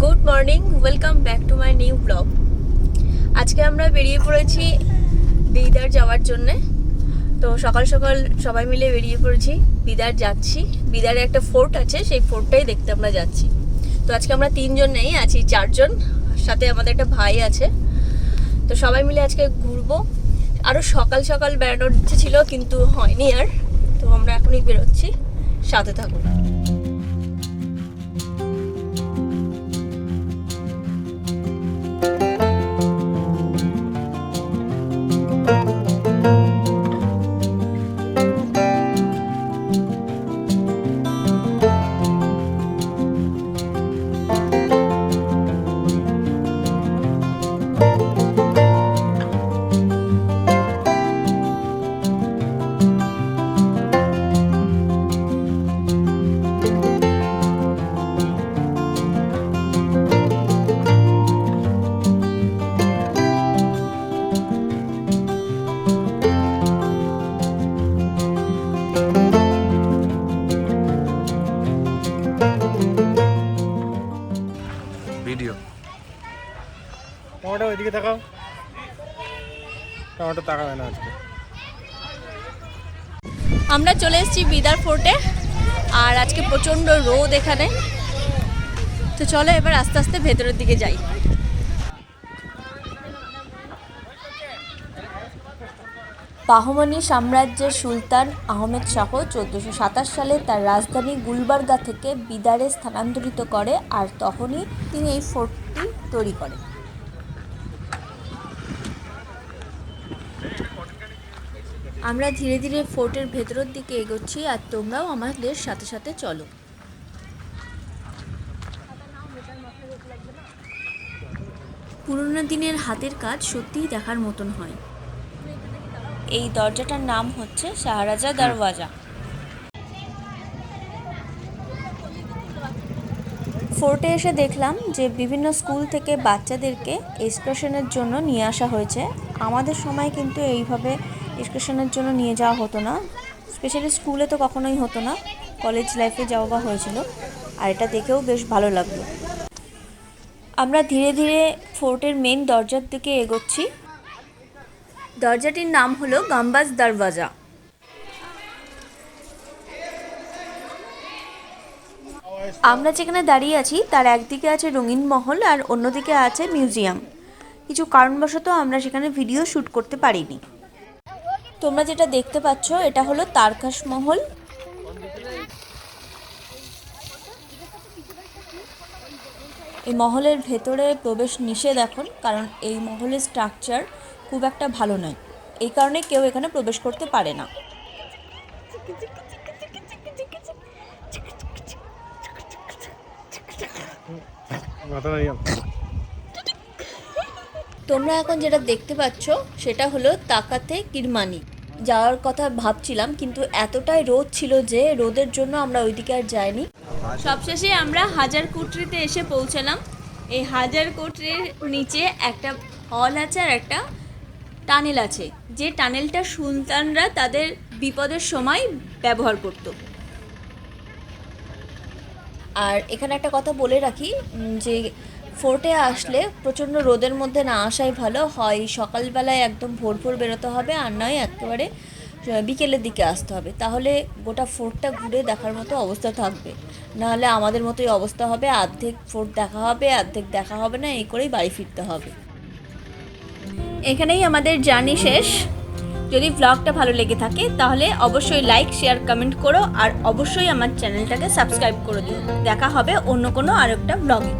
Good morning, welcome back to my new blog. আজকে আমরা বেরিয়ে পড়েছি বিদার যাওয়ার জন্যে। তো সকাল সকাল সবাই মিলে বেরিয়ে পড়েছি, বিদার যাচ্ছি। বিদারে একটা ফোর্ট আছে, সেই ফোর্টটাই দেখতে আমরা যাচ্ছি। তো আজকে আমরা তিনজন নেই, আছি চারজন, সাথে আমাদের একটা ভাই আছে। তো সবাই মিলে আজকে ঘুরবো। আরও সকাল সকাল বেড়ানোর ইচ্ছে ছিল, কিন্তু হয়নি আর। তো আমরা এখনই বেরোচ্ছি, সাথে থাকুন। ভিডিও টমেটো ওইদিকে তাকাও, টমেটো তাকাবে না আজকে। আমরা চলে এসেছি বিদার ফোর্টে, আর আজকে প্রচণ্ড রোদ এখানে। তো চলো এবার আস্তে আস্তে ভেতরের দিকে যাই। বাহমানি সাম্রাজ্যের সুলতান আহমেদ শাহ 1427 সালে তার রাজধানী গুলবার্গা থেকে বিদারে স্থানান্তরিত করে, আর তখনই তিনি এই ফোর্টটি তৈরি করেন। আমরা ধীরে ধীরে ফোর্টের ভেতরের দিকে এগোচ্ছি, আর তোমরাও আমাদের সাথে সাথে চলো। পুরোনো দিনের হাতের কাজ সত্যিই দেখার মতন হয়। এই দরজাটার নাম হচ্ছে শাহরাজা দরওয়াজা। ফোর্টে এসে দেখলাম যে বিভিন্ন স্কুল থেকে বাচ্চাদেরকে এক্সকারশনের জন্য নিয়ে আসা হয়েছে। আমাদের সময় কিন্তু এইভাবে এক্সকারশনের জন্য নিয়ে যাওয়া হতো না, স্পেশালি স্কুলে তো কখনোই হতো না, কলেজ লাইফে যাওয়া হয়েছিল। আর এটা দেখেও বেশ ভালো লাগলো। আমরা ধীরে ধীরে ফোর্টের মেন দরজার দিকে এগোচ্ছি। দরজাটির নাম হলো গাম্বাজ দরওয়াজা। আমরা যেখানে দাঁড়িয়ে আছি তার একদিকে আছে রঙিন মহল, আর অন্যদিকে আছে মিউজিয়াম। কিছু কারণবশত আমরা সেখানে ভিডিও শ্যুট করতে পারিনি। তোমরা যেটা দেখতে পাচ্ছ এটা হলো তারকাশ মহল। এই মহলের ভেতরে প্রবেশ নিষেধ এখন, কারণ এই মহলের স্ট্রাকচার খুব একটা ভালো নয়। এই কারণে কেউ এখানে প্রবেশ করতে পারে না। তোমরা এখন যেটা দেখতে পাচ্ছ সেটা হলো তাকাতে কিরমানি। যাওয়ার কথা ভাবছিলাম, কিন্তু এতটাই রোদ ছিল যে রোদের জন্য আমরা ওইদিকে আর যাইনি। সবশেষে আমরা হাজার কুটরিতে এসে পৌঁছালাম। এই হাজার কুটরির নিচে একটা হল আছে আর একটা টানেল আছে, যে টানেলটা সুলতানরা তাদের বিপদের সময় ব্যবহার করত। আর এখানে একটা কথা বলে রাখি, যে ফোর্টে আসলে প্রচণ্ড রোদের মধ্যে না আসাই ভালো। হয় সকালবেলায় একদম ভোর ভোর বেরোতে হবে, আর নয় একেবারে বিকেলের দিকে আসতে হবে। তাহলে গোটা ফোর্টটা ঘুরে দেখার মতো অবস্থা থাকবে। নাহলে আমাদের মতোই অবস্থা হবে, অর্ধেক ফোর্ট দেখা হবে, অর্ধেক দেখা হবে না, এই করেই বাড়ি ফিরতে হবে। এখানেই আমাদের জার্নি শেষ। যদি ব্লগটা ভালো লেগে থাকে তাহলে অবশ্যই লাইক, শেয়ার, কমেন্ট করো, আর অবশ্যই আমার চ্যানেলটাকে সাবস্ক্রাইব করে দিও। দেখা হবে অন্য কোনো আরেকটা ব্লগে।